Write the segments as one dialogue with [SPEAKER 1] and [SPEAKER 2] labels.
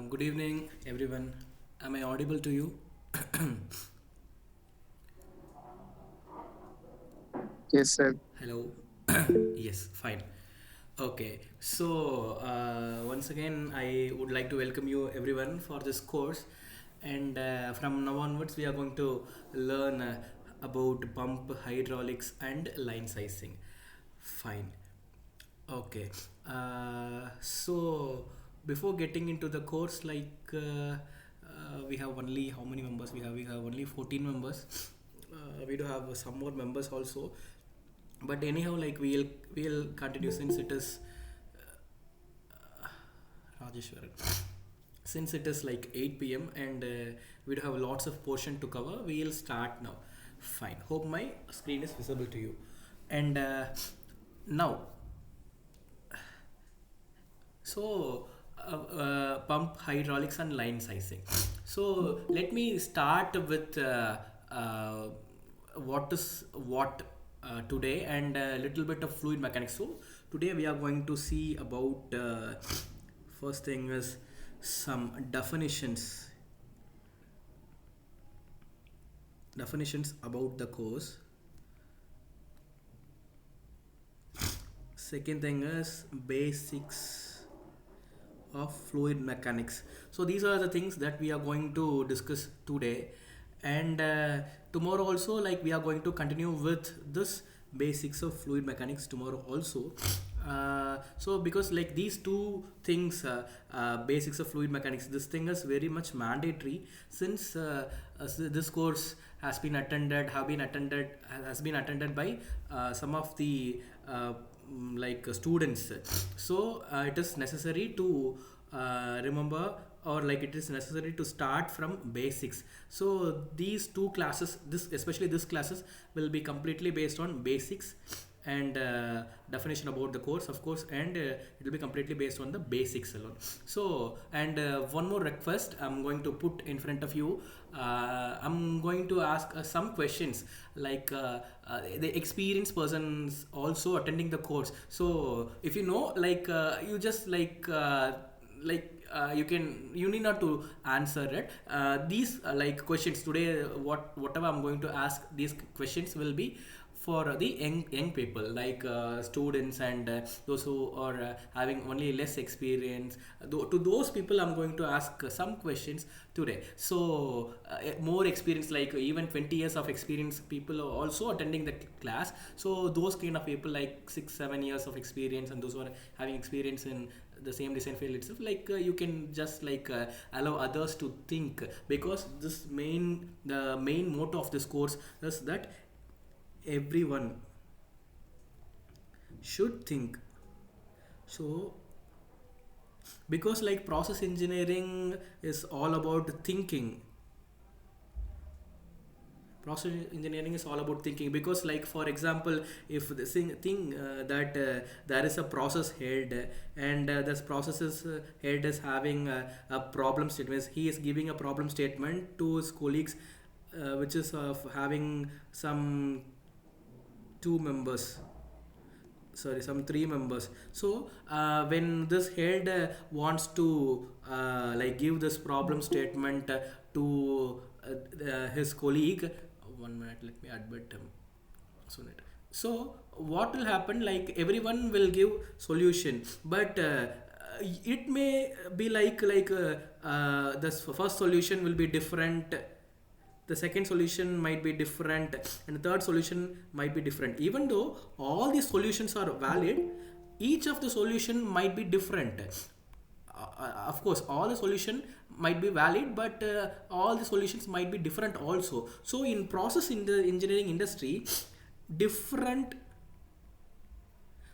[SPEAKER 1] Good evening, everyone. Am I audible to you?
[SPEAKER 2] Yes, sir.
[SPEAKER 1] Hello. Yes, fine. Okay, so once again, I would like to welcome you everyone for this course. And from now onwards, we are going to learn about pump hydraulics and line sizing. Fine. Okay. So before getting into the course, we have only how many members? We have only 14 members. We do have some more members also, but anyhow, like we'll continue since it is Rajeshwaran. Since it is like 8 p.m. and we do have lots of portion to cover, we'll start now. Fine. Hope my screen is visible to you. And now So, pump hydraulics and line sizing. So, let me start with uh, what today and a little bit of fluid mechanics. So, today we are going to see about first thing is some definitions about the course. Second thing is basics of fluid mechanics. So these are the things that we are going to discuss today, and tomorrow also, like we are going to continue with this basics of fluid mechanics tomorrow also. So because like these two things, basics of fluid mechanics, this thing is very much mandatory since this course has been attended by some of the students. So it is necessary to remember, or like it is necessary to start from basics. So these two classes, this especially this classes, will be completely based on basics and definition about the course, of course, and it will be completely based on the basics alone. So, and one more request I'm going to put in front of you. I'm going to ask some questions, the experienced persons also attending the course. So if you know, you just you need not to answer it. These questions today, whatever I'm going to ask, these questions will be for the young people, like students and those who are having only less experience. To those people I'm going to ask some questions today. So more experience, like even 20 years of experience people are also attending the class. So those kind of people, like 6 7 years of experience, and those who are having experience in the same design field itself, you can just allow others to think, because the main motto of this course is that everyone should think. So because like process engineering is all about thinking. Process engineering is all about thinking, because like for example, if the thing that there is a process head, and this head is having a problem statement. He is giving a problem statement to his colleagues, which is of having some two members, sorry, some three members. So when this head wants to give this problem statement to his colleague. One minute, let me admit him. So what will happen, like everyone will give solution, but it may be the first solution will be different, the second solution might be different, and the third solution might be different. Even though all these solutions are valid, each of the solution might be different. Of course all the solution might be valid, but all the solutions might be different also. So in process in the engineering industry, different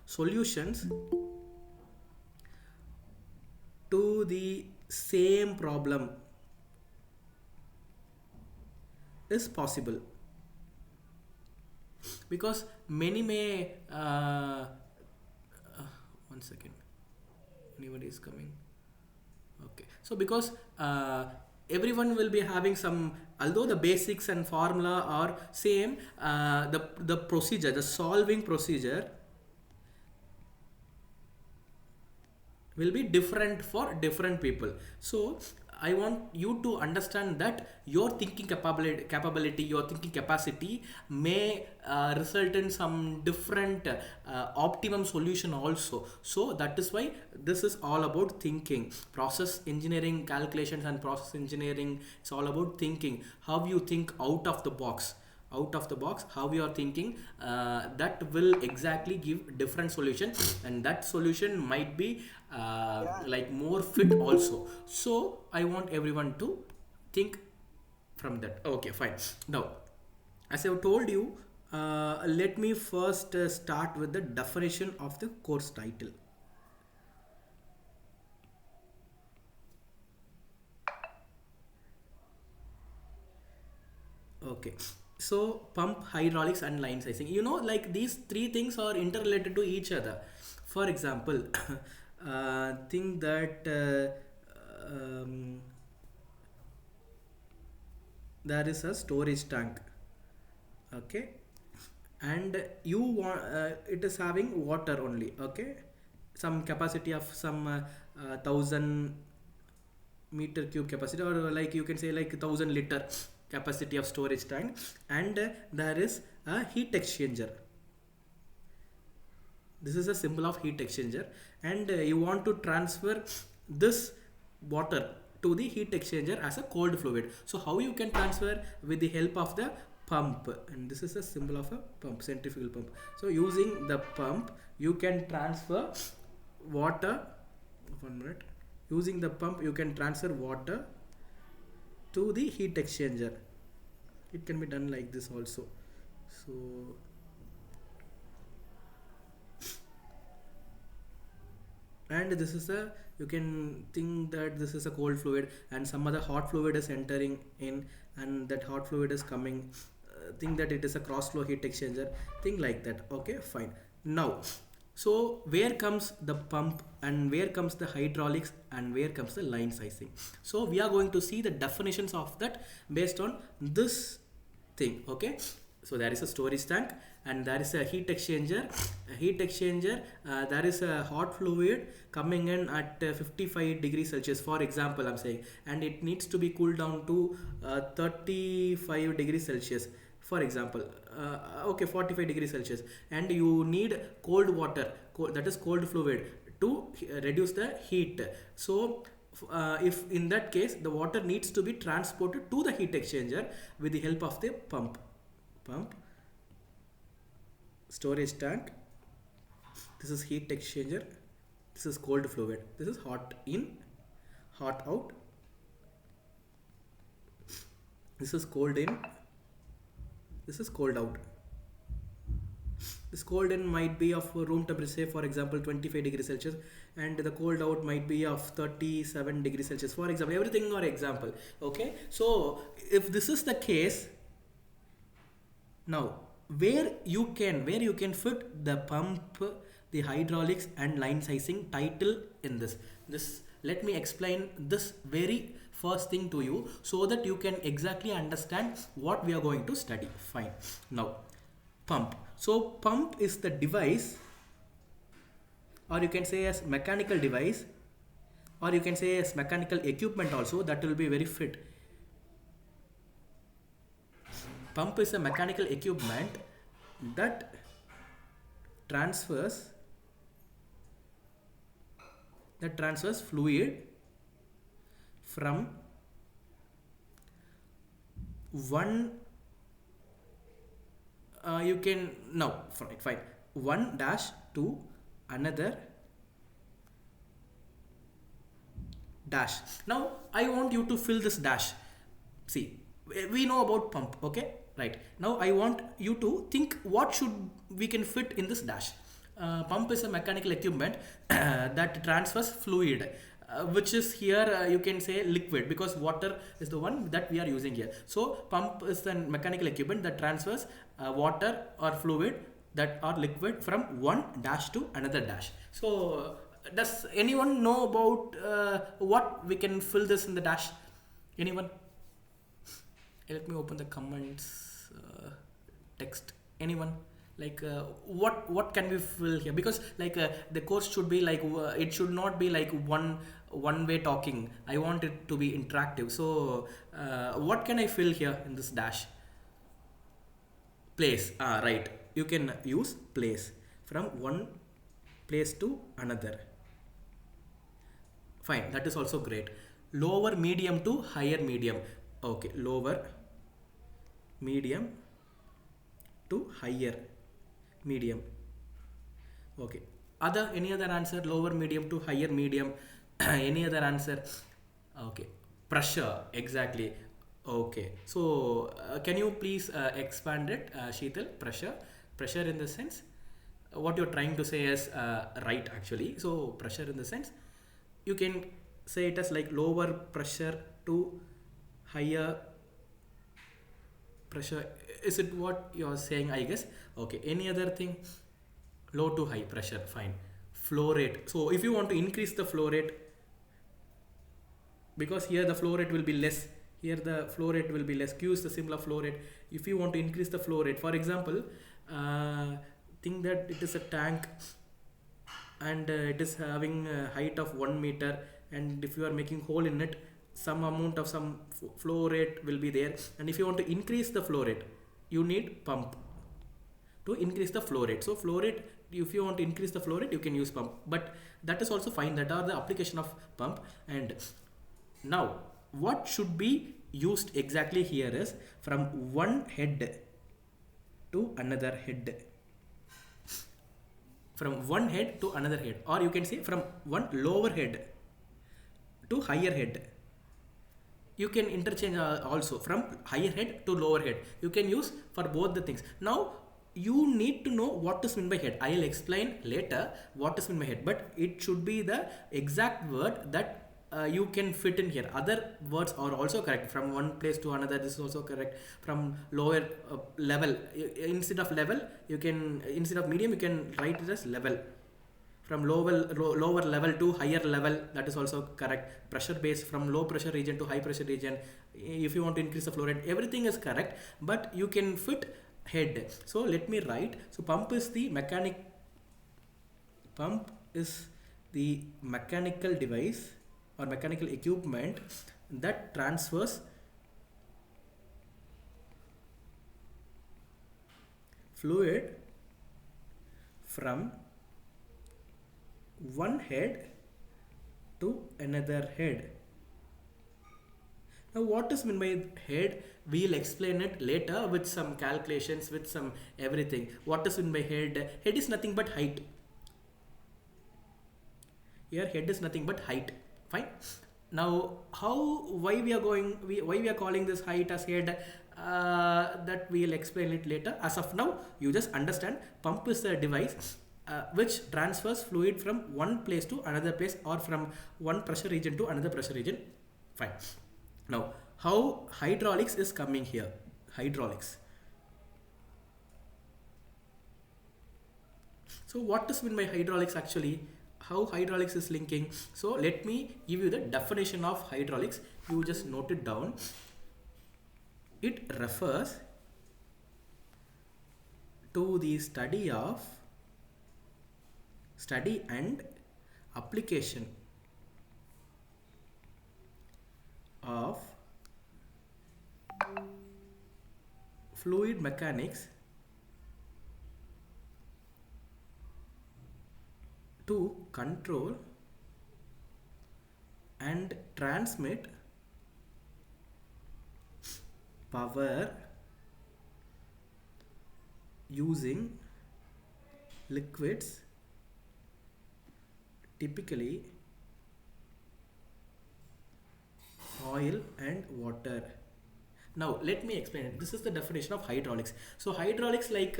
[SPEAKER 1] solutions to the same problem is possible, because many may one second, anybody is coming. Okay, so because everyone will be having some, although the basics and formula are same, the procedure, the solving procedure will be different for different people. So I want you to understand that your thinking capability, your thinking capacity may result in some different optimum solution also. So that is why this is all about thinking. Process engineering calculations and process engineering, it's all about thinking. How you think out of the box, how you are thinking, that will exactly give different solution, and that solution might be like more fit also. So I want everyone to think from that. Okay, fine. Now, as I've told you, let me first start with the definition of the course title. Okay, so pump, hydraulics, and line sizing. You know, like these three things are interrelated to each other. For example, think that there is a storage tank. Okay, and you want it is having water only. Okay, some capacity of some 1,000 meter cube capacity, or like you can say like 1,000 liter capacity of storage tank, and there is a heat exchanger. This is a symbol of heat exchanger, and you want to transfer this water to the heat exchanger as a cold fluid. So how you can transfer? With the help of the pump, and this is a symbol of a pump, centrifugal pump. So using the pump you can transfer water. 1 minute. Using the pump you can transfer water to the heat exchanger. It can be done like this also. So and this is a, you can think that this is a cold fluid and some other hot fluid is entering in, and that hot fluid is coming, think that it is a cross flow heat exchanger, think like that. Okay, fine. Now, so where comes the pump, and where comes the hydraulics, and where comes the line sizing? So we are going to see the definitions of that based on this thing. Okay, so there is a storage tank, and there is a heat exchanger. There is a hot fluid coming in at 55 degrees Celsius, for example I'm saying, and it needs to be cooled down to 35 degrees Celsius, for example. Okay, 45 degrees Celsius, and you need cold water, that is cold fluid, to reduce the heat. So if in that case the water needs to be transported to the heat exchanger with the help of the pump, storage tank, this is heat exchanger, this is cold fluid, this is hot in, hot out, this is cold in, this is cold out. This cold in might be of room temperature, say for example 25 degrees Celsius, and the cold out might be of 37 degrees Celsius, for example. Everything or example. Okay, so if this is the case, now where you can fit the pump, the hydraulics, and line sizing title in this, let me explain this very first thing to you so that you can exactly understand what we are going to study. Fine. Now, pump. So pump is the device, or you can say as mechanical device, or you can say as mechanical equipment also, that will be very fit. Pump is a mechanical equipment that transfers fluid from one you can now fine, one dash to another dash. Now I want you to fill this dash. See, we know about pump. Okay, right. Now I want you to think what should we can fit in this dash. Pump is a mechanical equipment that transfers fluid, which is here you can say liquid, because water is the one that we are using here. So pump is the mechanical equipment that transfers water or fluid that are liquid from one dash to another dash. So does anyone know about what we can fill this in the dash? Anyone? Let me open the comments text. Anyone? like what can we fill here, because like the course should be like it should not be like one way talking. I want it to be interactive. So what can I fill here in this dash? Place. Right, you can use place. From one place to another. Fine, that is also great. Lower medium to higher medium. Okay, lower medium to higher medium. Okay. Any other answer? Lower medium to higher medium. Any other answer? Okay. Pressure. Exactly. Okay. So can you please expand it, Sheetal? Pressure. Pressure in the sense, what you're trying to say is right actually. So pressure in the sense, you can say it as like lower pressure to higher pressure. Is it what you're saying? I guess. Okay. Any other thing? Low to high pressure. Fine. Flow rate. So if you want to increase the flow rate, because here the flow rate will be less, here the flow rate will be less. Q is the symbol of flow rate. If you want to increase the flow rate, for example, think that it is a tank and it is having a height of 1 meter, and if you are making hole in it, some amount of some flow rate will be there, and if you want to increase the flow rate, you need pump to increase the flow rate. So flow rate, if you want to increase the flow rate, you can use pump, but that is also fine. That are the application of pump. And now what should be used exactly here is from one head to another head. From one head to another head, or you can say from one lower head to higher head. You can interchange also from higher head to lower head. You can use for both the things. Now you need to know what is meant by head. I'll explain later what is meant by head, but it should be the exact word that you can fit in here. Other words are also correct. From one place to another, this is also correct. From lower level, instead of level, you can, instead of medium, you can write it as level. From lower level to higher level, that is also correct. Pressure base, from low pressure region to high pressure region. If you want to increase the flow rate, everything is correct, but you can fit head. So let me write. So pump is the mechanical device or mechanical equipment that transfers fluid from one head to another head. Now what is meant by head? We'll explain it later with some calculations, with some everything. What is meant by head? Head is nothing but height. Here head is nothing but height. Fine. Now why we are calling this height as head? That we'll explain it later. As of now, you just understand pump is a device which transfers fluid from one place to another place, or from one pressure region to another pressure region. Fine. Now how hydraulics is coming here? Hydraulics. So what is meant by hydraulics actually? How hydraulics is linking? So let me give you the definition of hydraulics. You just note it down. It refers to the study and application of fluid mechanics to control and transmit power using liquids, typically oil and water. Now let me explain it. This is the definition of hydraulics. So hydraulics, like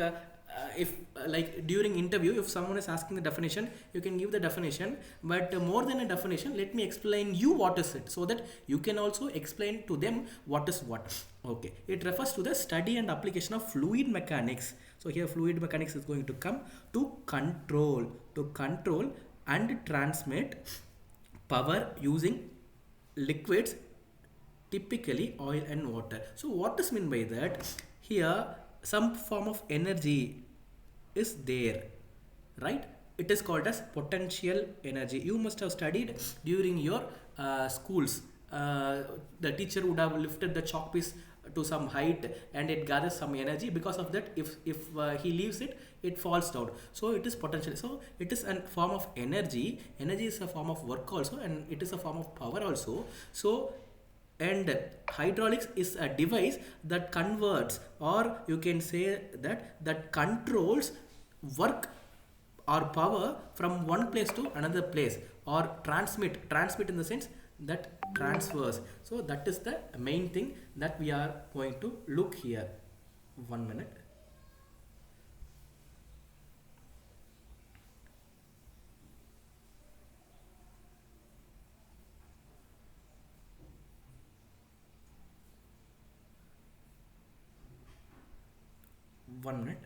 [SPEAKER 1] if like during interview, if someone is asking the definition, you can give the definition, but more than a definition, let me explain you what is it, so that you can also explain to them what is what. Okay, it refers to the study and application of fluid mechanics. So here fluid mechanics is going to come to control and transmit power using liquids, typically oil and water. So what is meant by that? Here some form of energy is there, right? It is called as potential energy. You must have studied during your schools. uh, the teacher would have lifted the chalk piece to some height and it gathers some energy. Because of that, if he leaves it, it falls down. So it is potential. So it is a form of energy. Energy is a form of work also, and it is a form of power also. So, and hydraulics is a device that converts, or you can say that controls work or power from one place to another place, or transmit in the sense that transfers. So that is the main thing that we are going to look here. 1 minute. One minute.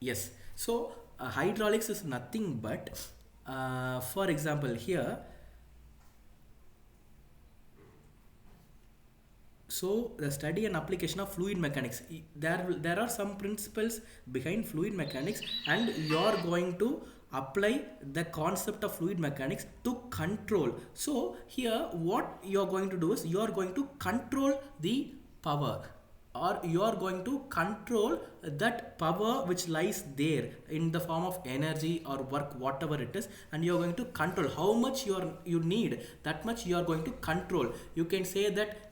[SPEAKER 1] Yes. So hydraulics is nothing but, for example, here. So the study and application of fluid mechanics. There are some principles behind fluid mechanics, and you are going to apply the concept of fluid mechanics to control. So here what you are going to do is you are going to control the power, or you are going to control that power which lies there in the form of energy or work, whatever it is, and you are going to control how much you need. That much you are going to control. You can say that,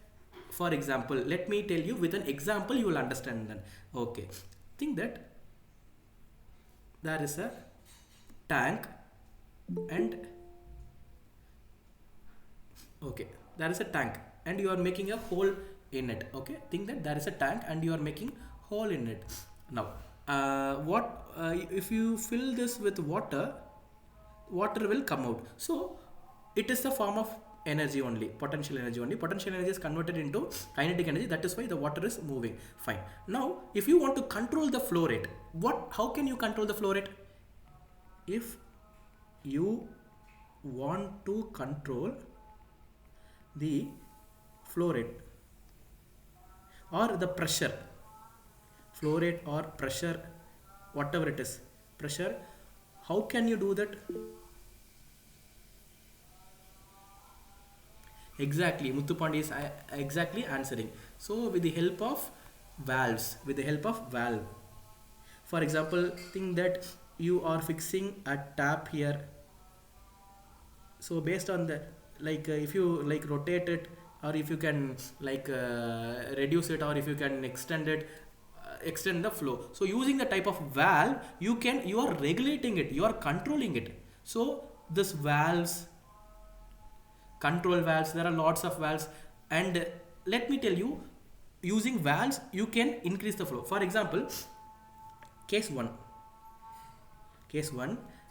[SPEAKER 1] for example, let me tell you with an example, you will understand then. Okay, think that there is a tank, and okay, there is a tank and you are making a hole in it. Okay, think that there is a tank and you are making hole in it. Now what if you fill this with water, water will come out. So it is a form of energy only, potential energy only. Potential energy is converted into kinetic energy. That is why the water is moving. Fine. Now if you want to control the flow rate, how can you control the flow rate? If you want to control the flow rate or the pressure, flow rate or pressure, whatever it is, pressure, how can you do that? Exactly, Muthupandi is exactly answering. So with the help of valves, for example, think that you are fixing a tap here. So based on the, like if you like rotate it, or if you can like reduce it, or if you can extend it, extend the flow. So using the type of valve, you are regulating it, you are controlling it. So this valves, control valves, there are lots of valves, and let me tell you, using valves you can increase the flow. For example, case 1,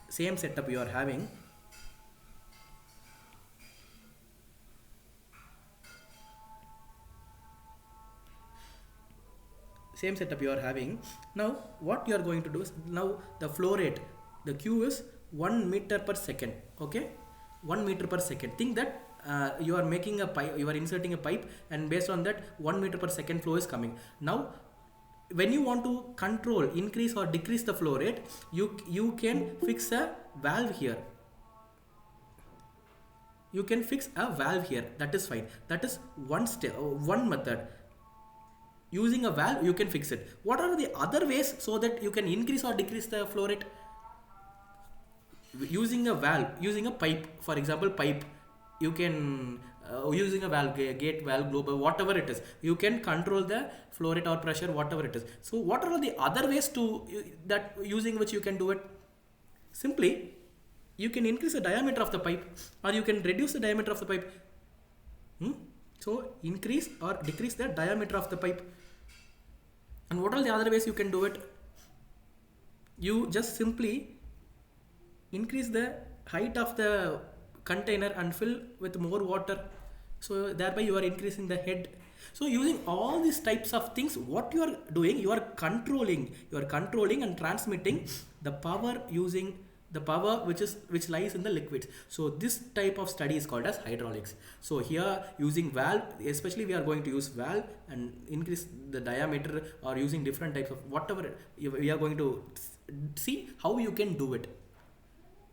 [SPEAKER 1] same setup you are having. Same setup you are having. Now what you are going to do is, now the flow rate, the Q is 1 meter per second. Okay, 1 meter per second. Think that you are making a pipe, you are inserting a pipe, and based on that 1 meter per second flow is coming. Now when you want to control, increase or decrease the flow rate, you can fix a valve here. You can fix a valve here. That is fine. That is one step, one method. Using a valve you can fix it. What are the other ways so that you can increase or decrease the flow rate? Using a valve, using a pipe, for example, pipe, you can using a valve, gate valve, globe, whatever it is, you can control the flow rate or pressure, whatever it is. So what are the other ways to that using which you can do it? Simply you can increase the diameter of the pipe, or you can reduce the diameter of the pipe. So increase or decrease the diameter of the pipe. And what are the other ways you can do it? You just simply increase the height of the container and fill with more water. So thereby you are increasing the head. So using all these types of things, what you are doing, you are controlling and transmitting the power using the power which lies in the liquids. So this type of study is called as hydraulics. So here using valve, especially we are going to use valve and increase the diameter, or using different types of whatever we are going to see how you can do it,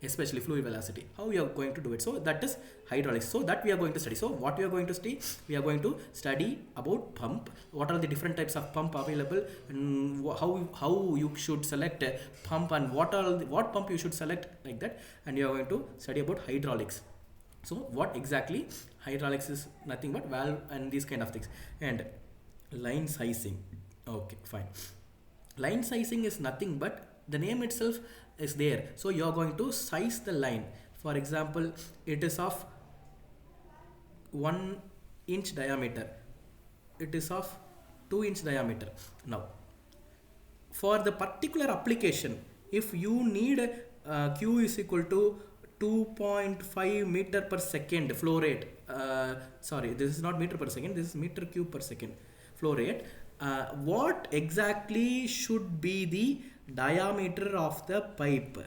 [SPEAKER 1] especially fluid velocity, how we are going to do it. So that is hydraulics. So that we are going to study. So what we are going to study, we are going to study about pump, what are the different types of pump available, and how you should select a pump, and what pump you should select, like that. And you are going to study about hydraulics. So what exactly hydraulics is, nothing but valve and these kind of things. And line sizing, okay fine. Line sizing is nothing but the name itself is there. So you are going to size the line. For example, it is of 1 inch diameter, it is of 2 inch diameter. Now for the particular application, if you need q is equal to 2.5 meter per second flow rate, sorry, this is not meter per second, this is meter cube per second flow rate. What exactly should be the diameter of the pipe,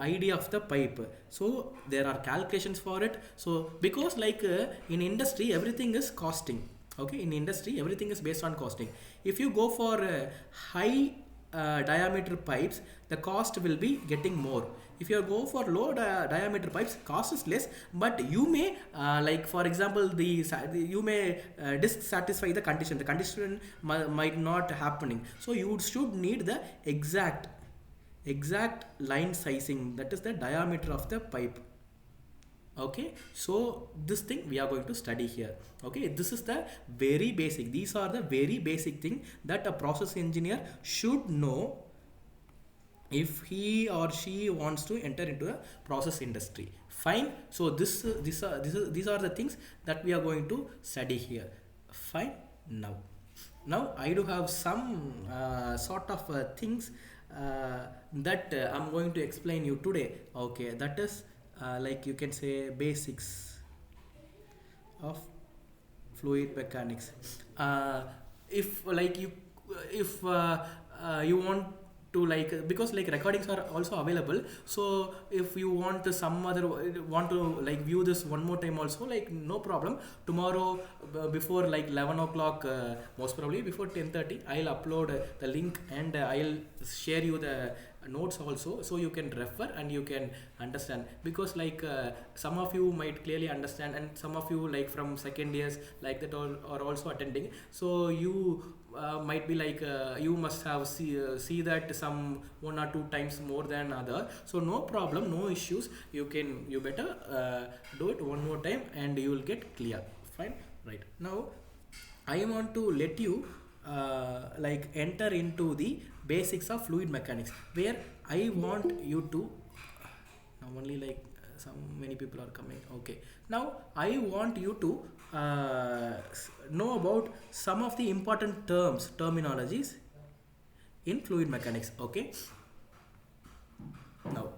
[SPEAKER 1] idea of the pipe? So there are calculations for it. So because like in industry everything is costing, okay, in industry everything is based on costing. If you go for high diameter pipes, the cost will be getting more. If you go for low diameter pipes, cost is less, but you may like for example you may dissatisfy the condition might not happening. So you should need the exact line sizing, that is the diameter of the pipe. Okay, so this thing we are going to study here. Okay, this is the very basic, these are the very basic thing that a process engineer should know if he or she wants to enter into a process industry. Fine. So these are the things that we are going to study here. Fine. Now I do have some sort of things that I'm going to explain you today. Okay, that is like you can say basics of fluid mechanics. If like you want to like, because like recordings are also available, so if you want to some other want to like view this one more time also, like no problem, tomorrow before like 11 o'clock, most probably before 10:30 I'll upload the link, and I'll share you the notes also, so you can refer and you can understand. Because like some of you might clearly understand, and some of you like from second years like that all are also attending, so you might be like you must have see that some 1 or 2 times more than other. So no problem, no issues, you better do it one more time and you will get clear. Fine. Right now I want to let you like enter into the basics of fluid mechanics, where I want you to now only like some many people are coming. Okay, now I want you to know about some of the important terminologies in fluid mechanics. Okay, now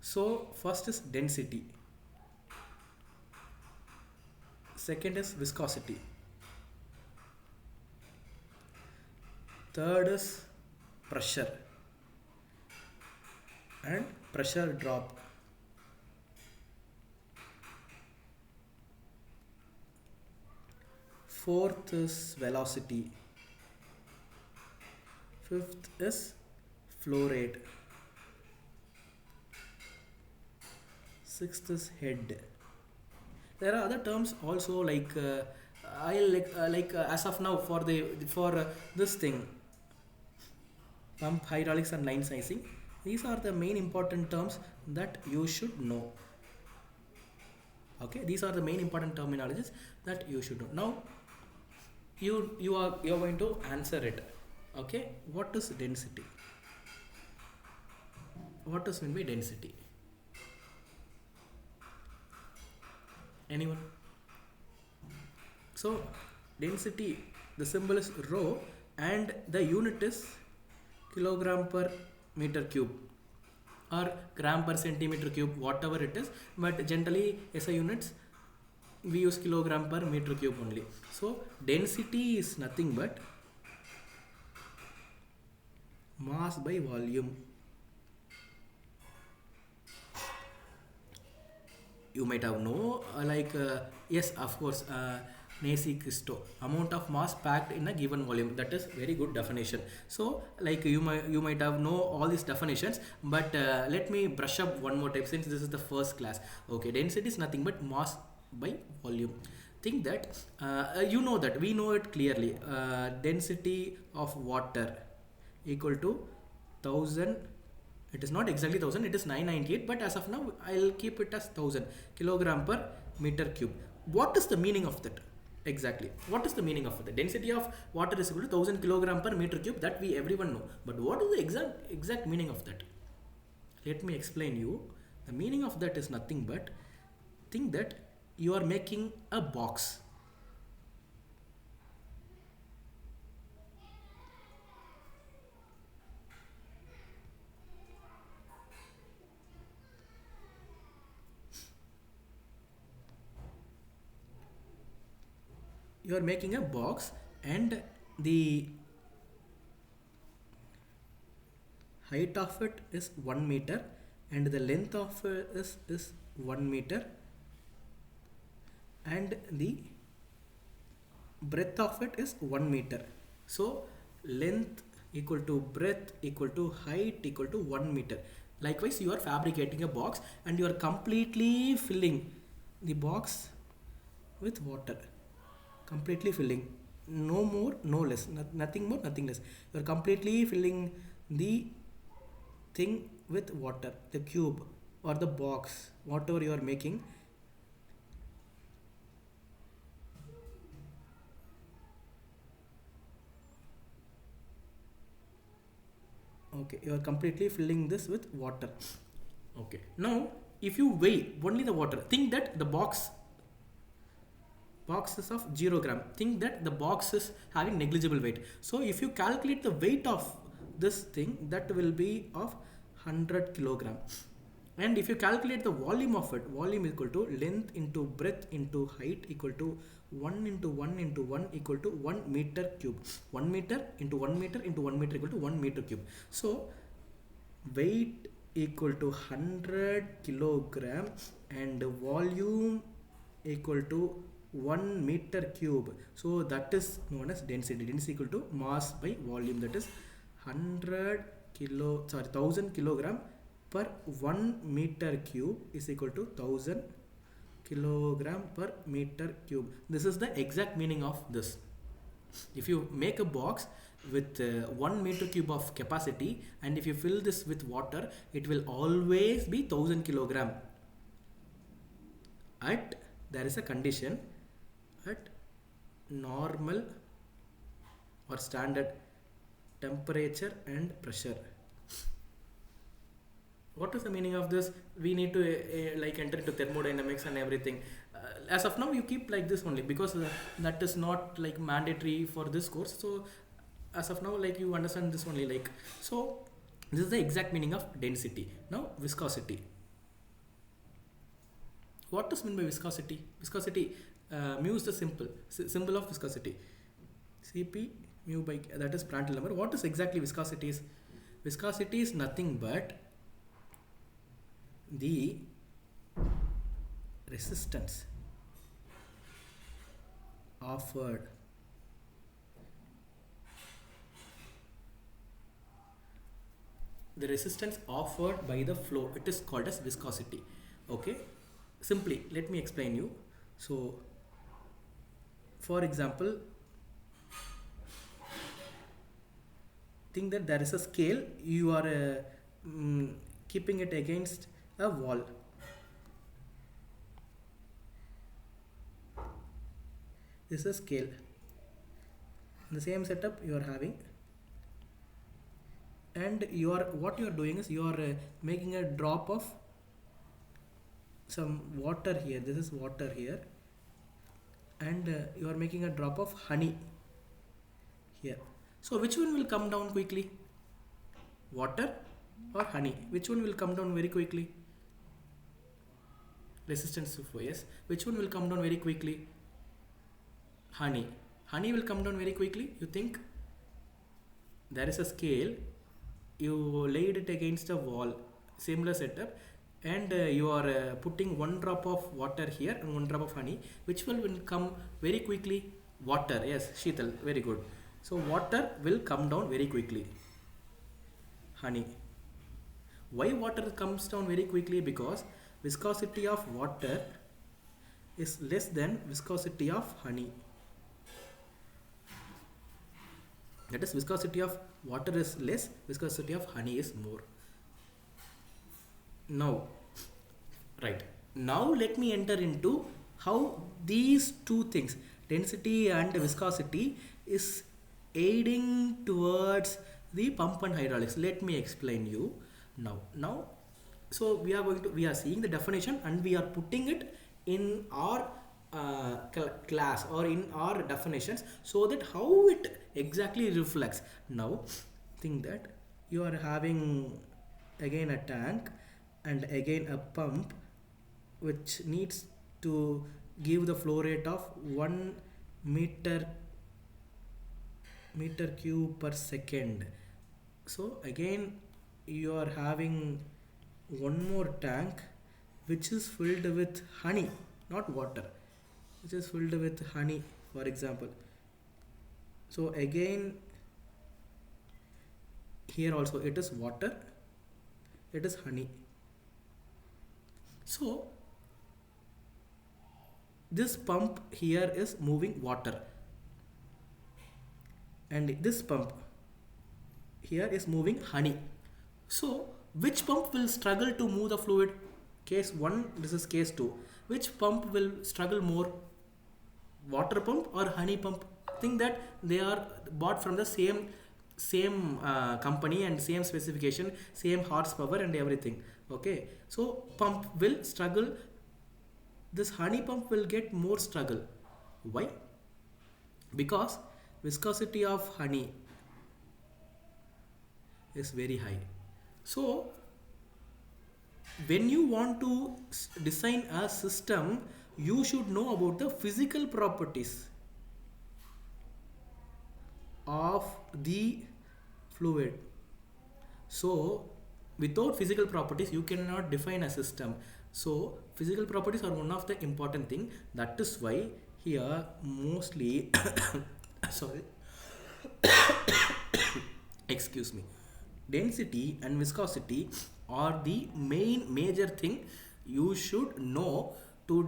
[SPEAKER 1] so first is density, second is viscosity, third is pressure and pressure drop, fourth is velocity, fifth is flow rate, sixth is head. There are other terms also, like I like as of now for this thing, pump, hydraulics and line sizing, these are the main important terms that you should know. Okay, these are the main important terminologies that you should know. Now you're going to answer it. Okay, what is density? What does mean by density? Anyone? So density, the symbol is rho, and the unit is kilogram per meter cube or gram per centimeter cube, whatever it is, but generally SI units we use kilogram per meter cube only. So density is nothing but mass by volume. You might have no yes, of course, Nasi Christo, amount of mass packed in a given volume. That is very good definition. So like you might have know all these definitions, but let me brush up one more time since this is the first class. Okay, density is nothing but mass by volume. Think that you know that we know it clearly. Density of water equal to 1000. It is not exactly 1000, it is 998, but as of now I'll keep it as 1000 kilogram per meter cube. What is the meaning of that? Exactly, what is the meaning of the density of water is equal to 1000 kilogram per meter cube? That we everyone know, but what is the exact meaning of that? Let me explain you. The meaning of that is nothing but, think that you are making a box. You are making a box, and the height of it is 1 meter, and the length of it is 1 meter, and the breadth of it is 1 meter. So length equal to breadth equal to height equal to 1 meter. Likewise, you are fabricating a box and you are completely filling the box with water, completely filling, no more no less, nothing more nothing less. You are completely filling the thing with water, the cube or the box, whatever you are making. Okay, you are completely filling this with water. Okay, now if you weigh only the water, think that the box is of 0 gram. Think that the box is having negligible weight. So if you calculate the weight of this thing, that will be of 100 kilogram. And if you calculate the volume of it, volume equal to length into breadth into height equal to 1 into 1 into 1 equal to 1 meter cube. 1 meter into 1 meter into 1 meter equal to 1 meter cube. So weight equal to 100 kilogram and volume equal to 1 meter cube. So that is known as density. Density equal to mass by volume. That is 1000 kilogram per 1 meter cube is equal to 1000 kilogram per meter cube. This is the exact meaning of this. If you make a box with 1 meter cube of capacity, and if you fill this with water, it will always be 1000 kilogram. At there is a condition, at normal or standard temperature and pressure. What is the meaning of this? We need to like enter into thermodynamics and everything. As of now you keep like this only because that is not like mandatory for this course. So as of now, like you understand this only, like, so this is the exact meaning of density. Now viscosity. What does mean by viscosity? Viscosity, mu is the symbol of viscosity. Cp mu by, that is Prandtl number. What is exactly viscosity is? Viscosity is nothing but the resistance offered by the flow. It is called as viscosity. Okay, simply let me explain you. So for example, think that there is a scale, you are keeping it against a wall. This is a scale. The same setup you are having, and what you are doing is you are making a drop of some water here. This is water here, and you are making a drop of honey here. So which one will come down quickly? Water or honey? Which one will come down very quickly? Resistance to flow, yes. Which one will come down very quickly? Honey. Honey will come down very quickly. You think there is a scale, you laid it against a wall, similar setup, and you are putting one drop of water here and one drop of honey, which will come very quickly. Water, yes, Sheetal, very good. So water will come down very quickly. Honey. Why water comes down very quickly? Because viscosity of water is less than viscosity of honey. That is, viscosity of water is less, viscosity of honey is more. Now, right. Now let me enter into how these two things, density and viscosity, is aiding towards the pump and hydraulics. Let me explain you now. So we are seeing the definition and we are putting it in our class or in our definitions, so that how it exactly reflects. Now think that you are having again a tank and again a pump which needs to give the flow rate of 1 meter cube per second. So again you are having one more tank which is filled with honey, not water, which is filled with honey, for example. So again here also it is water, it is honey. So this pump here is moving water and this pump here is moving honey. So which pump will struggle to move the fluid? Case 1, this is case 2. Which pump will struggle more? Water pump or honey pump? Think that they are bought from the same company and same specification, same horsepower and everything. Okay, so pump will struggle. This honey pump will get more struggle. Why? Because viscosity of honey is very high. So when you want to design a system, you should know about the physical properties of the fluid. So without physical properties you cannot define a system. So physical properties are one of the important thing. That is why here mostly sorry excuse me, density and viscosity are the major thing you should know to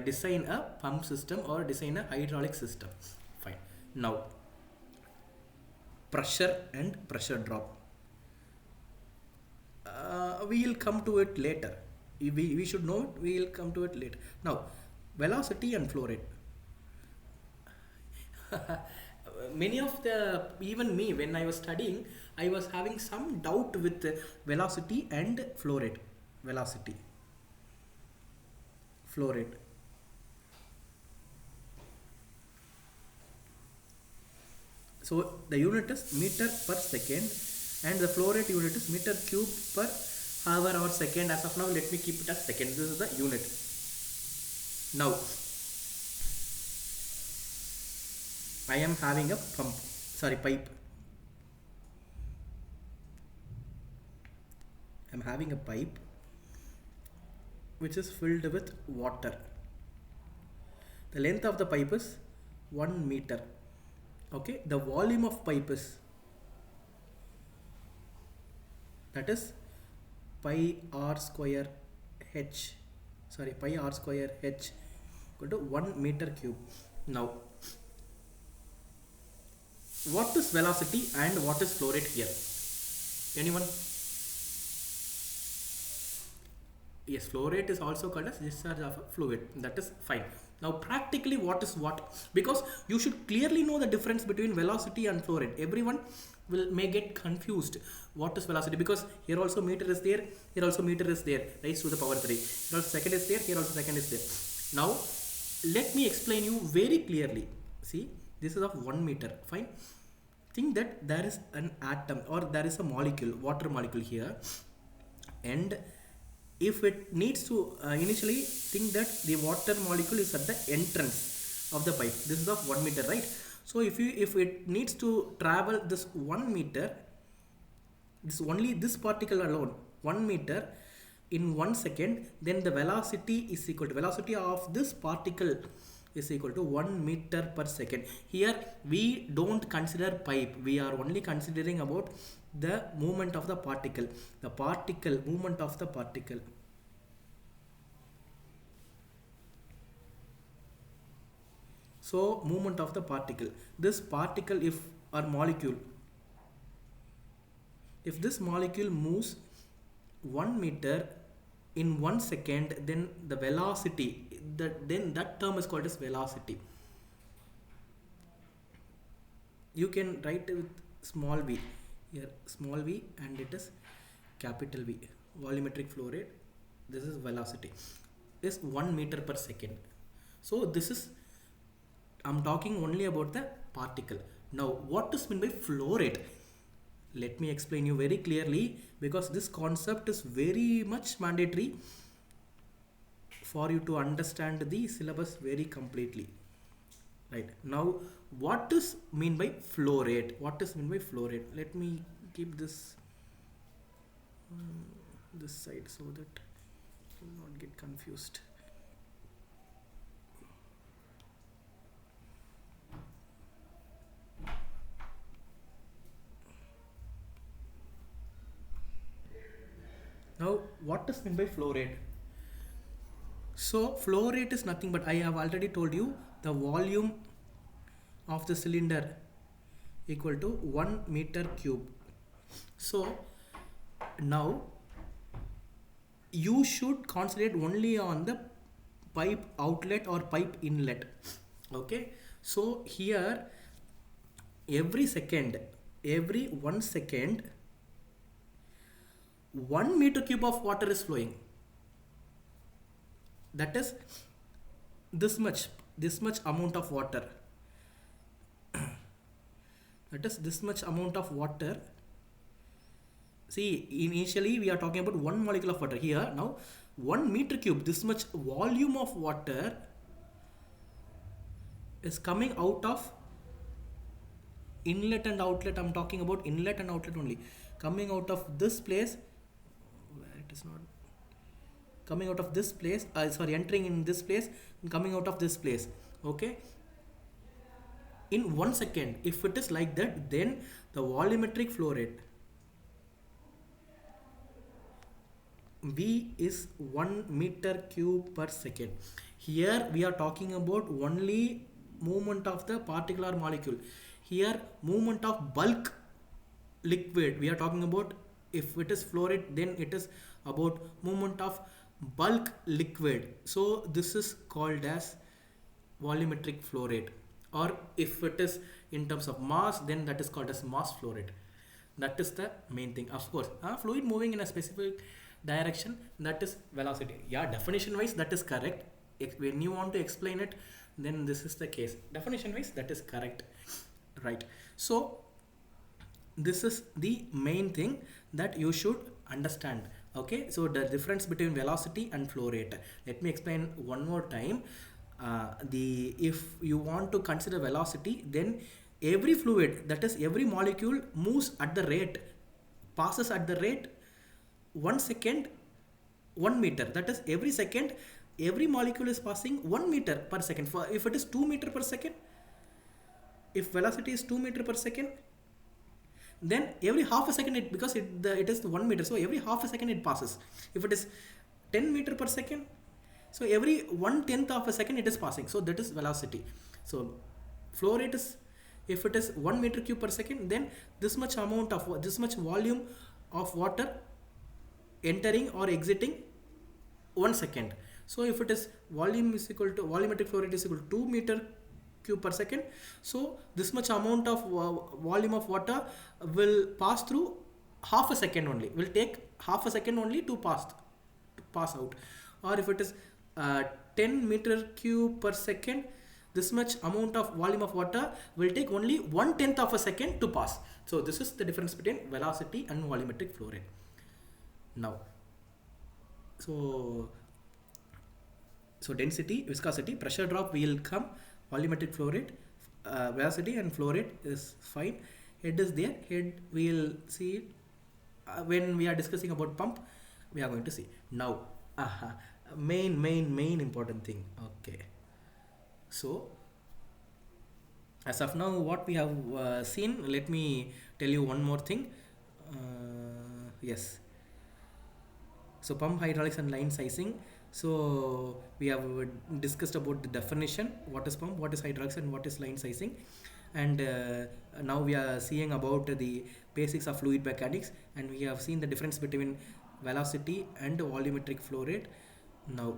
[SPEAKER 1] design a pump system or design a hydraulic system. Fine. Now pressure and pressure drop, we will come to it later. We should know it, we will come to it later. Now velocity and flow rate. Many of the, even me, when I was studying, I was having some doubt with velocity and flow rate. Velocity, flow rate. So the unit is meter per second and the flow rate unit is meter cube per hour or second. As of now, let me keep it as second. This is the unit. Now I am having a pipe. I am having a pipe which is filled with water. The length of the pipe is 1 meter. Okay, the volume of pipe is, that is pi r square h equal to 1 meter cube. Now what is velocity and what is flow rate here? Anyone? Yes, flow rate is also called as discharge of a fluid. That is fine. Now practically what is what? Because you should clearly know the difference between velocity and flow rate. Everyone may get confused. What is velocity? Because here also meter is there, here also meter is there, raised to the power 3. Here also second is there, here also second is there. Now let me explain you very clearly. See, this is of 1 meter. Fine. Think that there is an atom or there is a molecule, water molecule here, and if it needs to initially think that the water molecule is at the entrance of the pipe. This is of 1 meter, right? So if it needs to travel this 1 meter, this only this particle alone, 1 meter, in 1 second, then the velocity is equal to velocity of this particle is equal to 1 meter per second. Here we don't consider pipe, we are only considering about the movement of the particle, movement of the particle. So movement of the particle, this particle, if or molecule, if this molecule moves 1 meter in 1 second, then the velocity, then that term is called as velocity. You can write it with small v here, small v, and it is capital V, volumetric flow rate. This is velocity, is 1 meter per second. So this is, I'm talking only about the particle. Now what is meant by flow rate? Let me explain you very clearly, because this concept is very much mandatory for you to understand the syllabus very completely. Right, now what is mean by flow rate? What is mean by flow rate? Let me keep this this side so that you will not get confused. Now what is meant by flow rate? So flow rate is nothing but, I have already told you, the volume of the cylinder equal to 1 meter cube. So now you should concentrate only on the pipe outlet or pipe inlet. Okay, so here every 1 second, 1 meter cube of water is flowing. That is this much amount of water. That is this much amount of water. See, initially we are talking about 1 molecule of water. Here now 1 meter cube, this much volume of water is coming out of inlet and outlet. I'm talking about inlet and outlet only. Coming out of this place, where it is not coming out of this place, entering in this place and coming out of this place. Okay, in 1 second, if it is like that, then the volumetric flow rate V is 1 meter cube per second. Here we are talking about only movement of the particular molecule. Here movement of bulk liquid we are talking about. If it is flow rate, then it is about movement of bulk liquid. So this is called as volumetric flow rate. Or if it is in terms of mass, then that is called as mass flow rate. That is the main thing. Of course, fluid moving in a specific direction, that is velocity. Yeah, definition wise that is correct. When you want to explain it, then this is the case. Definition wise that is correct, right? So this is the main thing that you should understand. Okay, so the difference between velocity and flow rate, let me explain one more time. If you want to consider velocity, then every fluid, that is every molecule, moves at the rate, passes at the rate 1 second 1 meter. That is every second every molecule is passing 1 meter per second. For if it is 2 meter per second, if velocity is 2 meter per second, then every half a second because it is 1 meter, so every half a second it passes. If it is 10 meter per second, so every 1/10 of a second it is passing. So that is velocity. So flow rate is, if it is 1 meter cube per second, then this much volume of water entering or exiting 1 second. So if it is volume is equal to, volumetric flow rate is equal to 2 meter cube per second, so this much amount of volume of water will pass through half a second only, will take half a second only to pass out. Or if it is 10 meter cube per second, this much amount of volume of water will take only 1/10 of a second to pass. So this is the difference between velocity and volumetric flow rate. Now, so density, viscosity, pressure drop will come, volumetric flow rate, velocity and flow rate is fine. Head is there, head we will see it when we are discussing about pump. we are going to see now. uh main important thing. Okay, so as of now what we have seen, let me tell you one more thing. Yes, so pump hydraulics and line sizing. So we have discussed about the definition, what is pump, what is hydraulics, and what is line sizing. And now we are seeing about the basics of fluid mechanics, and we have seen the difference between velocity and volumetric flow rate. Now,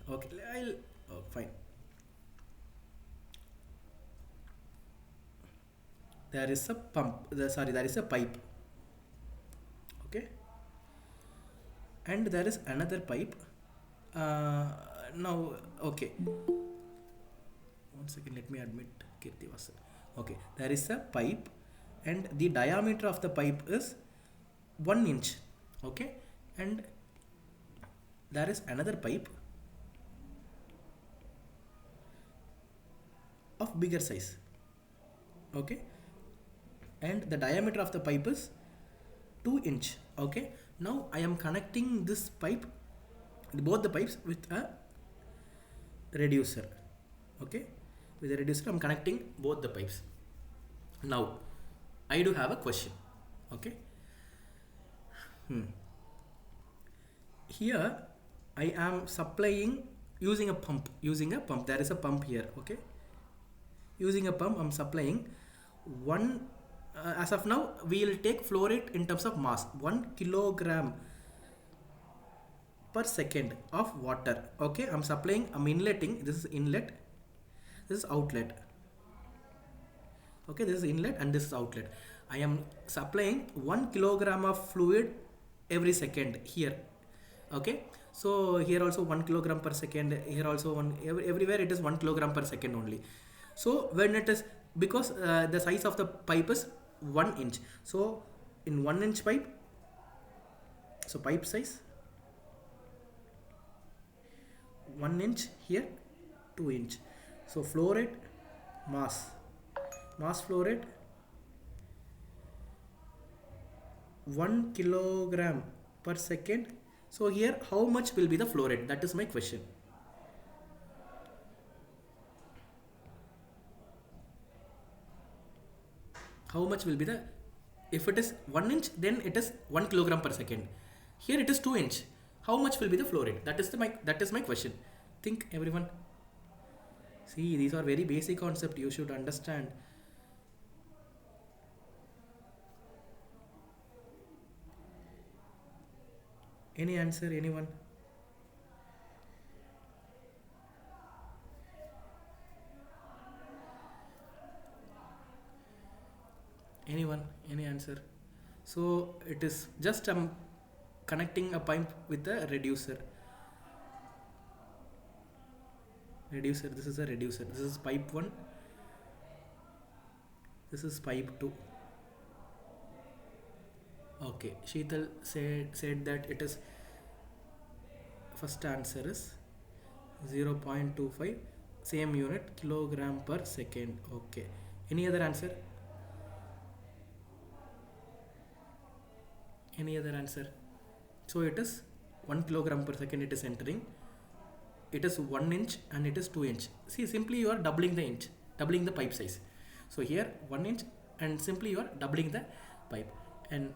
[SPEAKER 1] okay, I'll, oh, fine. There is a pump, sorry, there is a pipe. Okay, and there is another pipe. uh, Now, okay, one second, let me admit Kirti was, okay, there is a pipe, and the diameter of the pipe is 1 inch. Okay, and there is another pipe of bigger size. Okay, and the diameter of the pipe is 2 inch. Okay, now I am connecting this pipe, both the pipes, with a reducer. Okay, with a reducer I'm connecting both the pipes. Now I do have a question. Okay, here I am supplying using a pump, there is a pump here. Okay, using a pump I'm supplying one, as of now we will take flow rate in terms of mass, 1 kilogram per second of water. Okay, I'm supplying, I'm inletting, this is inlet, this is outlet. Okay, this is inlet and this is outlet. I am supplying 1 kilogram of fluid every second here. Okay, so here also 1 kilogram per second, here also one, everywhere it is 1 kilogram per second only. So when it is, because the size of the pipe is 1 inch, so in 1 inch pipe, so pipe size 1 inch, here 2 inch. So flow rate, mass flow rate 1 kilogram per second. So here how much will be the flow rate? That is my question. How much will be the, if it is 1 inch, then it is 1 kilogram per second. Here it is 2 inch. How much will be the flow rate? That is my question. Think, everyone. See, these are very basic concept, you should understand. Any answer, anyone? Anyone? Any answer? So it is just connecting a pipe with a reducer. This is a reducer. This is pipe 1. This is pipe 2. Okay, Sheetal said that it is, first answer is 0.25, same unit, kilogram per second. Okay, any other answer? Any other answer? So it is 1 kilogram per second it is entering. It is 1 inch and it is 2 inch. See, simply you are doubling the inch, doubling the pipe size. So here 1 inch and simply you are doubling the pipe. And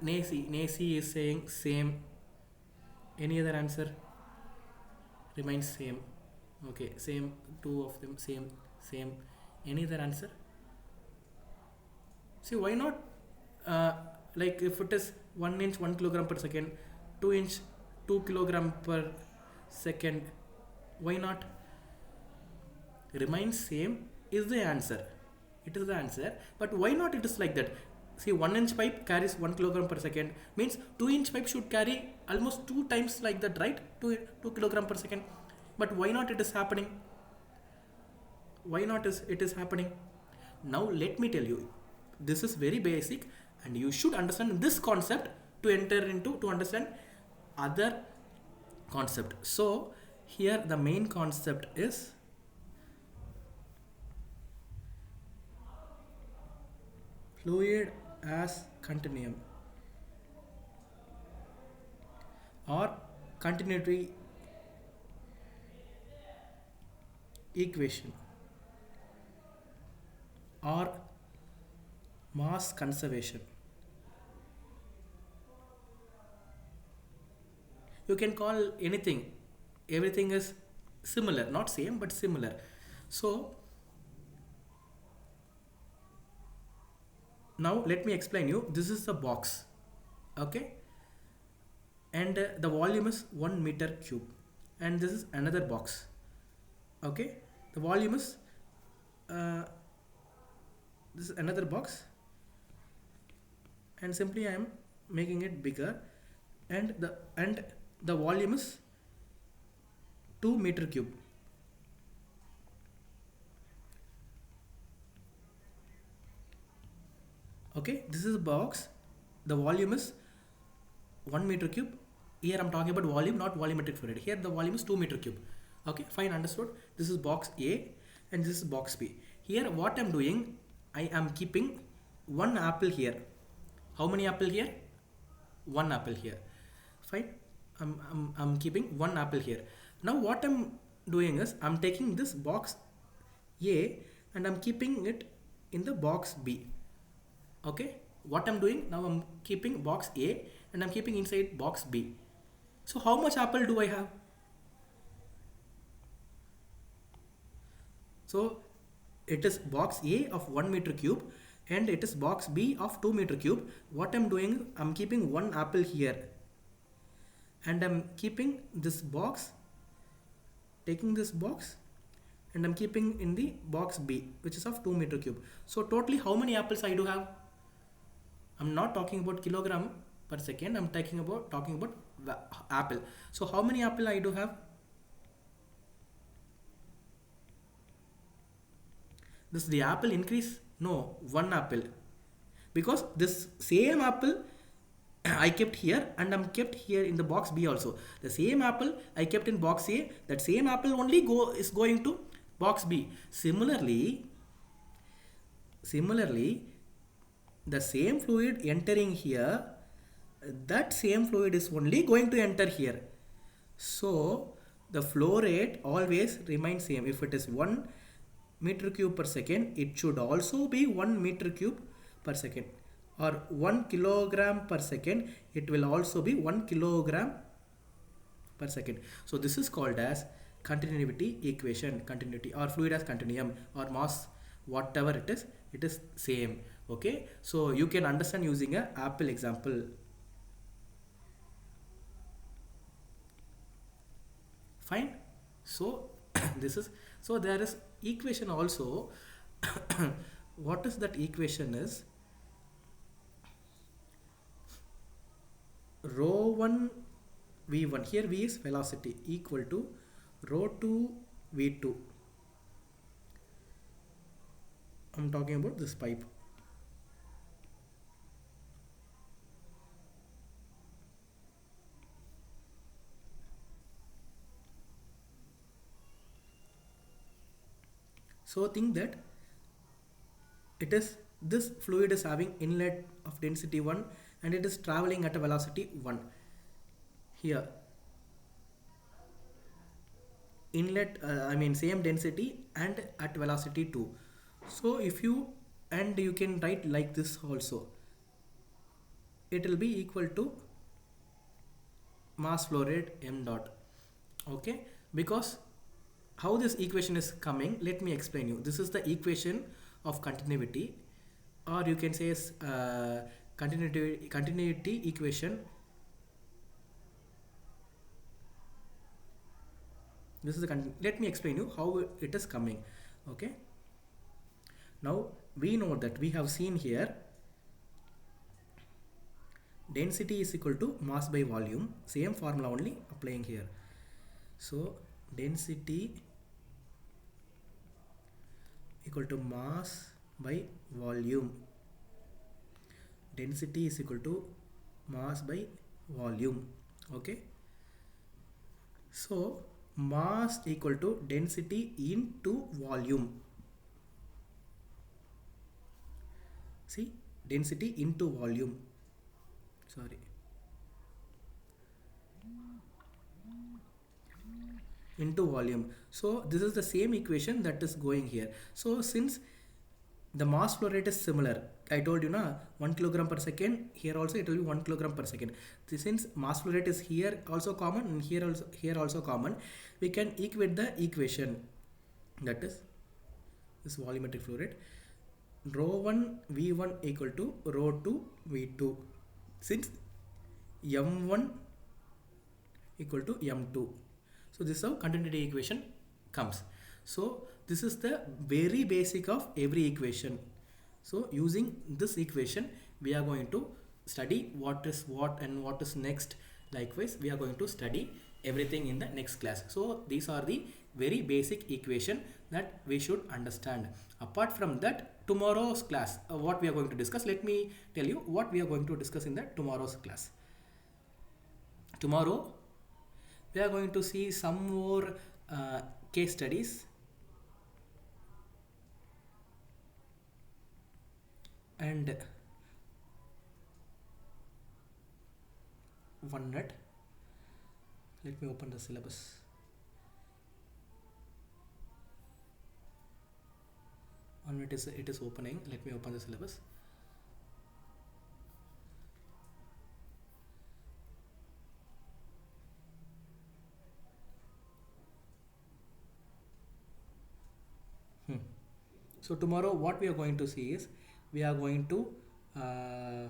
[SPEAKER 1] Nasi is saying same. Any other answer? Remains same. Okay, same, two of them same. Any other answer? See, why not? Like if it is 1 inch 1 kilogram per second, 2 inch 2 kilogram per second, why not? Remains same is the answer. It is the answer. But why not it is like that? See, 1 inch pipe carries 1 kilogram per second, means 2 inch pipe should carry almost 2 times like that, right? 2 kilogram per second. But why not it is happening? Why not is it is happening? Now let me tell you, this is very basic and you should understand this concept to enter into, to understand other concept. So here the main concept is fluid as continuum or continuity equation or mass conservation. You can call anything, everything is similar, not same but similar. So now let me explain you, this is the box, okay, and the volume is 1 meter cube, and this is another box, okay, the volume is uh, this is another box, and simply I am making it bigger, and the volume is 2 meter cube. Okay, this is a box, the volume is 1 meter cube. Here I'm talking about volume, not volumetric fluid. Here the volume is 2 meter cube. Okay, fine, understood. This is box A and this is box B. Here what I'm doing, I am keeping one apple here. How many apple here? One apple here. Fine, I'm keeping one apple here. Now what I'm doing is I'm taking this box A and I'm keeping it in the box B. Okay, what I'm doing now, I'm keeping box A and I'm keeping inside box B. So how much apple do I have? So it is box A of 1 meter cube and it is box B of 2 meter cube. What I'm doing, I'm keeping one apple here and I'm keeping this box, taking this box and I'm keeping in the box B, which is of 2 meter cube. So totally how many apples I do have? I'm not talking about kilogram per second, I'm talking about apple. So how many apple I do have? Does the apple increase? No, one apple. Because this same apple I kept here and I'm kept here in the box B also. The same apple I kept in box A, that same apple only is going to box B. Similarly, the same fluid entering here, that same fluid is only going to enter here. So the flow rate always remains same. If it is 1 meter cube per second, it should also be 1 meter cube per second, or 1 kilogram per second, it will also be 1 kilogram per second. So this is called as continuity equation, continuity, or fluid as continuum, or mass, whatever it is same. Okay, so you can understand using a apple example. Fine. So this is, so there is equation also. What is that equation is rho 1 v1, here v is velocity, equal to rho 2 v2. I'm talking about this pipe. So think that it is, this fluid is having inlet of density 1 and it is traveling at a velocity 1. Here inlet, I mean same density and at velocity 2. So if you, and you can write like this also, it will be equal to mass flow rate m dot. Okay, because how this equation is coming, let me explain you. This is the equation of continuity, or you can say is continuity equation. This is the let me explain you how it is coming. Okay, now we know that we have seen here density is equal to mass by volume, same formula only applying here. So density equal to mass by volume, density is equal to mass by volume. Okay, so mass equal to density into volume. See, density into volume, sorry, into volume. So this is the same equation that is going here. So since the mass flow rate is similar, I told you na 1 kilogram per second, here also it will be 1 kilogram per second. Since mass flow rate is here also common and here also common, we can equate the equation, that is this volumetric flow rate, rho 1 v1 equal to rho 2 v2, since m1 equal to m2. So this is how continuity equation comes. So this is the very basic of every equation. So using this equation, we are going to study what is what and what is next. Likewise, we are going to study everything in the next class. So these are the very basic equation that we should understand. Apart from that, tomorrow's class, what we are going to discuss, let me tell you what we are going to discuss in the tomorrow's class. Tomorrow, we are going to see some more case studies, and 1 minute, let me open the syllabus. 1 minute is it is opening. Let me open the syllabus. So tomorrow what we are going to see is, we are going to uh,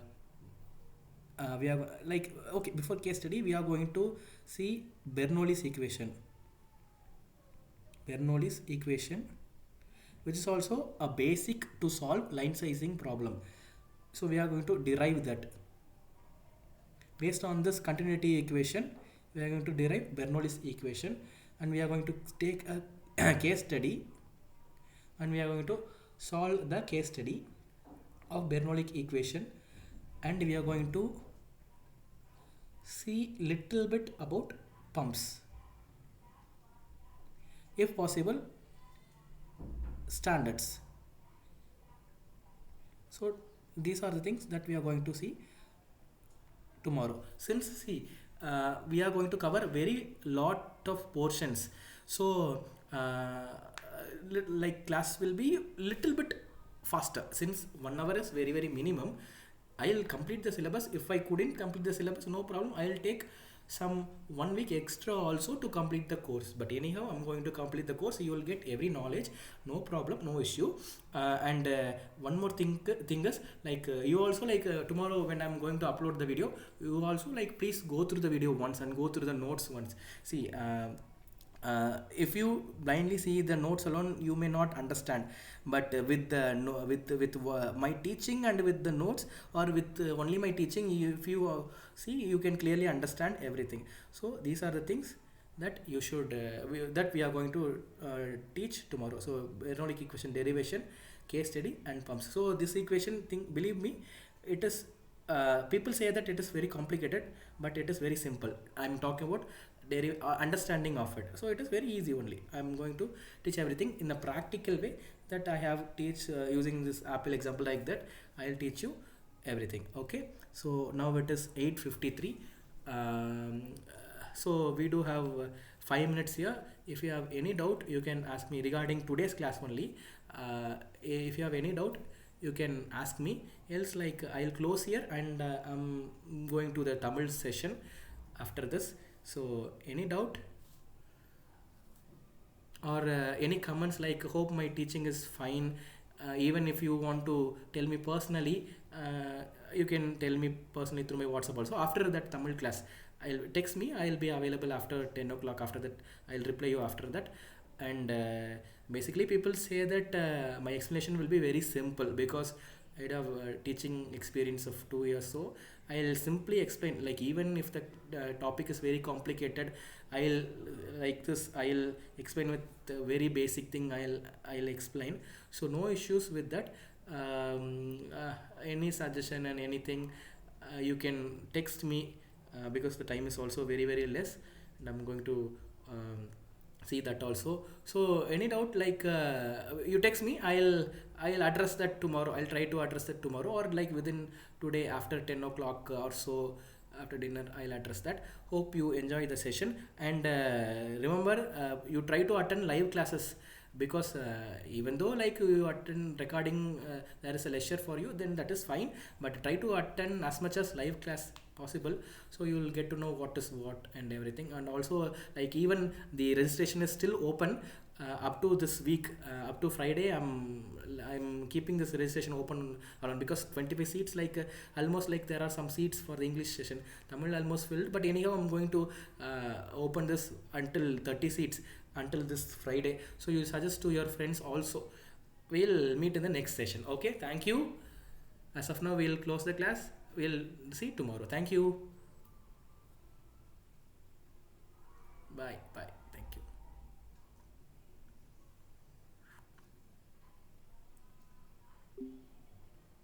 [SPEAKER 1] we are like, okay, before case study we are going to see Bernoulli's equation, which is also a basic to solve line sizing problem. So we are going to derive that. Based on this continuity equation, we are going to derive Bernoulli's equation, and we are going to take a case study, and we are going to solve the case study of Bernoulli equation, and we are going to see little bit about pumps, if possible standards. So these are the things that we are going to see tomorrow. Since see, we are going to cover very lot of portions, so like class will be little bit faster, since 1 hour is very minimum. I'll complete the syllabus. If I couldn't complete the syllabus, no problem, I'll take some 1 week extra also to complete the course. But anyhow, I'm going to complete the course. You will get every knowledge, no problem, no issue. And one more thing is, like, you also, like, tomorrow when I'm going to upload the video, you also, like, please go through the video once and go through the notes once. See, if you blindly see the notes alone, you may not understand, but with the my teaching and with the notes, or with only my teaching, if you see, you can clearly understand everything. So these are the things that you should that we are going to teach tomorrow. So Bernoulli equation derivation, case study, and pumps. So this equation thing, believe me, it is people say that it is very complicated, but it is very simple. I'm talking about understanding of it. So it is very easy only. I'm going to teach everything in a practical way, that I have teach using this Apple example, like that I'll teach you everything. Okay, so now it is 8:53. So we do have 5 minutes here. If you have any doubt, you can ask me regarding today's class only. If you have any doubt, you can ask me. Else, like, I'll close here, and I'm going to the Tamil session after this. So any doubt or any comments, like, hope my teaching is fine. Even if you want to tell me personally, you can tell me personally through my WhatsApp also. After that Tamil class, I'll text me. I'll be available after 10 o'clock. After that, I'll reply you after that. And basically, people say that my explanation will be very simple, because I have teaching experience of 2 years. So I'll simply explain, like, even if the topic is very complicated, I'll like this, I'll explain with very basic thing. I'll explain. So no issues with that. Any suggestion and anything, you can text me, because the time is also very less, and I'm going to see that also. So any doubt, like you text me, I'll address that tomorrow. I'll try to address that tomorrow, or like within today after 10 o'clock or so, after dinner I'll address that. Hope you enjoy the session, and remember, you try to attend live classes, because even though like you attend recording, there is a leisure for you, then that is fine, but try to attend as much as live class possible, so you will get to know what is what and everything. And also like even the registration is still open up to this week, up to Friday. I'm keeping this registration open around, because 25 seats, like almost like there are some seats for the English session. Tamil almost filled, but anyhow I'm going to open this until 30 seats until this Friday. So you suggest to your friends also. We'll meet in the next session. Okay, thank you. As of now, we'll close the class. We'll see tomorrow. Thank you. Bye. Bye.